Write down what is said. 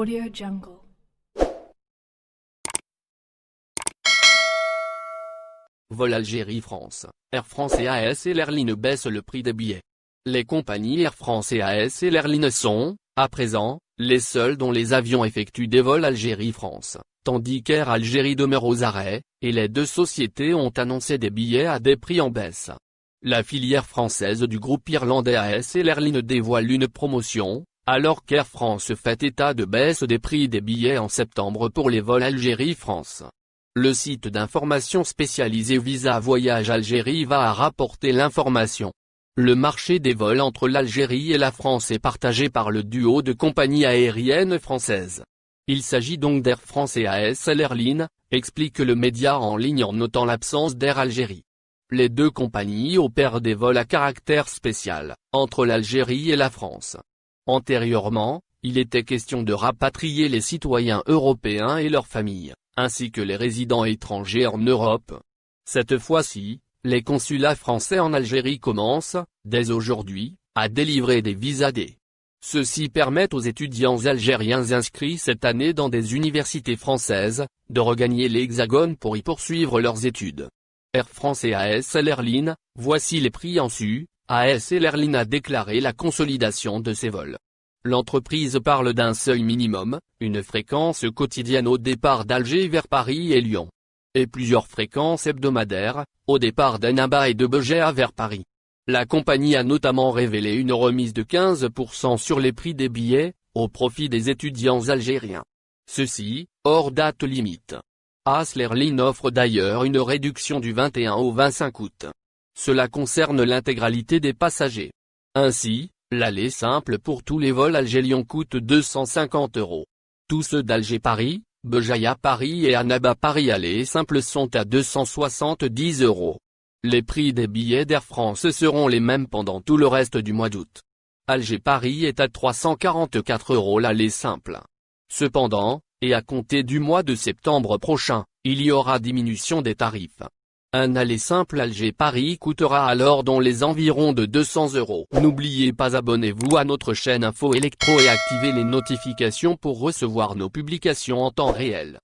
AudioJungle. Vol Algérie-France, Air France et AS et l'Airline baissent le prix des billets. Les compagnies Air France et AS et l'Airline sont, à présent, les seules dont les avions effectuent des vols Algérie-France, tandis qu'Air Algérie demeure aux arrêts, et les deux sociétés ont annoncé des billets à des prix en baisse. La filière française du groupe irlandais AS et l'Airline dévoile une promotion, alors qu'Air France fait état de baisse des prix des billets en septembre pour les vols Algérie-France. Le site d'information spécialisé Visa Voyage Algérie va rapporter l'information. Le marché des vols entre l'Algérie et la France est partagé par le duo de compagnies aériennes françaises. Il s'agit donc d'Air France et AS l'Airline, explique le média en ligne en notant l'absence d'Air Algérie. Les deux compagnies opèrent des vols à caractère spécial, entre l'Algérie et la France. Antérieurement, il était question de rapatrier les citoyens européens et leurs familles, ainsi que les résidents étrangers en Europe. Cette fois-ci, les consulats français en Algérie commencent, dès aujourd'hui, à délivrer des visas D. Ceux-ci permettent aux étudiants algériens inscrits cette année dans des universités françaises, de regagner l'Hexagone pour y poursuivre leurs études. Air France et AS l'Airline, voici les prix en su. AS et l'Airline a déclaré la consolidation de ses vols. L'entreprise parle d'un seuil minimum, une fréquence quotidienne au départ d'Alger vers Paris et Lyon. Et plusieurs fréquences hebdomadaires, au départ d'Annaba et de Béja vers Paris. La compagnie a notamment révélé une remise de 15% sur les prix des billets, au profit des étudiants algériens. Ceci, hors date limite. AS l'Airline offre d'ailleurs une réduction du 21 au 25 août. Cela concerne l'intégralité des passagers. Ainsi, l'aller simple pour tous les vols Alger-Lyon coûte 250 €. Tous ceux d'Alger-Paris, Béjaïa-Paris et Annaba-Paris aller simple sont à 270 €. Les prix des billets d'Air France seront les mêmes pendant tout le reste du mois d'août. Alger-Paris est à 344 € l'aller simple. Cependant, et à compter du mois de septembre prochain, il y aura diminution des tarifs. Un aller simple Alger-Paris coûtera alors dans les environs de 200 €. N'oubliez pas abonnez-vous à notre chaîne Info Électro et activez les notifications pour recevoir nos publications en temps réel.